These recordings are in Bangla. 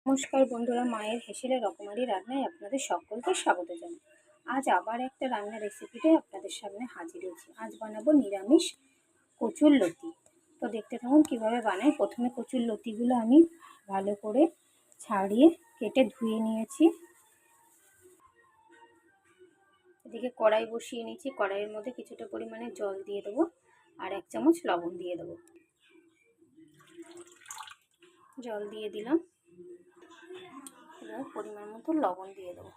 নমস্কার বন্ধুরা, মায়ের হেসেলে রকমারি রান্নায় আপনাদের সকলকে স্বাগত জানাই। আজ আবার একটা রান্নার রেসিপিতে আপনাদের সামনে হাজির হয়েছি। আজ বানাবো নিরামিষ কচুর লতি। তো দেখতে থাকুন কিভাবে বানাই। প্রথমে কচুর লতিগুলো আমি ভালো করে ছাড়িয়ে কেটে ধুয়ে নিয়েছি। এদিকে কড়াই বসিয়ে নিয়েছি। কড়াইয়ের মধ্যে কিছুটা পরিমাণে জল দিয়ে দেবো আর 1 চামচ লবণ দিয়ে দেবো। জল দিয়ে দিলাম, এবার পরিমাণ মতো লবণ দিয়ে দেবো।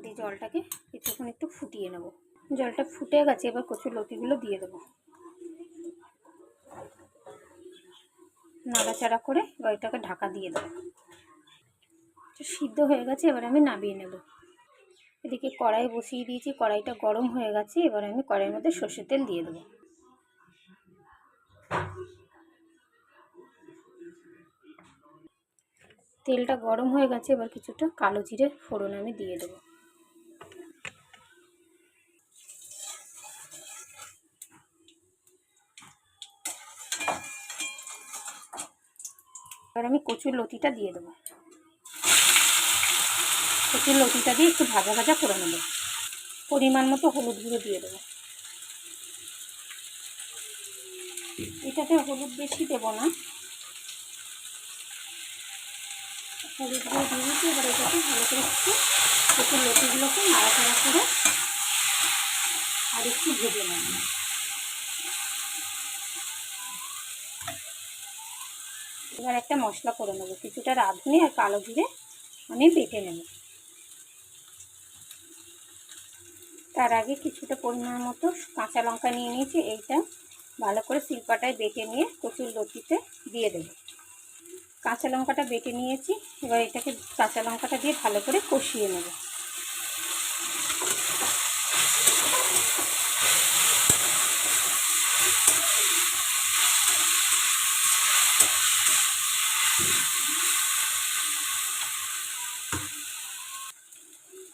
দিয়ে জলটাকে কিছুক্ষণ একটু ফুটিয়ে নেব। জলটা ফুটে গেছে, এবার কচুর লতিগুলো দিয়ে দেবো। নাড়াচাড়া করে এবার এটাকে ঢাকা দিয়ে দেবো। সিদ্ধ হয়ে গেছে, এবার আমি নামিয়ে নেব। এদিকে কড়াই বসিয়ে দিয়েছি, কড়াইটা গরম হয়ে গেছে। এবার আমি কড়াইয়ের মধ্যে সর্ষের তেল দিয়ে দেবো। তেলটা গরম হয়ে গেছে, এবার কিছুটা কালো জিরে ফোড়ন আমি দিয়ে দেবো। এবার আমি কচুর লতিটা দিয়ে দেবো। কচুর লতিটা দিয়ে একটু ভাজা ভাজা করে নেব। পরিমাণ মতো হলুদ গুঁড়ো দিয়ে দেবো। এটাতে হলুদ বেশি দেবো না, হলুদ গুঁড়ো দিয়ে দিচ্ছি। এবার এটাকে ভালো করে একটু কচুর লতিগুলোকে নাড়াচাড়া করে আর একটু ভেজে নেব। এবার একটা মশলা করে নেব। কিছুটা রাঁধুনি আর কালো জিরে আমি বেটে নেব। তার আগে কিছুটা পরিমাণ মতো কাঁচা লঙ্কা নিয়ে নিয়েছি। এইটা ভালো করে শিলপাটায় বেটে নিয়ে কচুর লতিতে দিয়ে দেব। কাঁচা লঙ্কাটা বেটে নিয়েছি, এবার এটাকে কাঁচা লঙ্কাটা দিয়ে ভালো করে কষিয়ে নেব।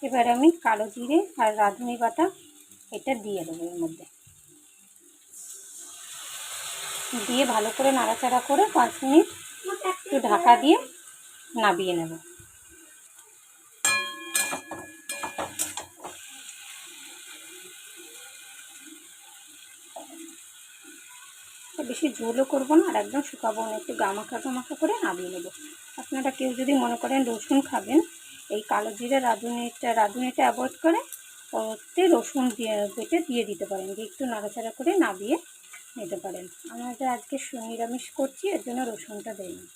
এবার আমি কালো জিরে আর রাঁধুনি বাটা এটা দিয়ে দেবো। এর মধ্যে দিয়ে ভালো করে নাড়াচাড়া করে 5 মিনিট একটু ঢাকা দিয়ে নামিয়ে নেব। বেশি ঝোলও করবো না আর একদম শুকাবো না, একটু গামাখা গামাখা করে নামিয়ে নেব। আপনারা কেউ যদি মনে করেন রসুন খাবেন, এই কালো জিরে রাঁধুনিটা অ্যাভয়েড করে ওতে রসুন বেটে দিয়ে দিতে পারেন, দিয়ে একটু নাড়াচাড়া করে নামিয়ে নিতে পারেন। আমাদের আজকে নিরামিষ করছি, এর জন্য রসুনটা দেয়নি।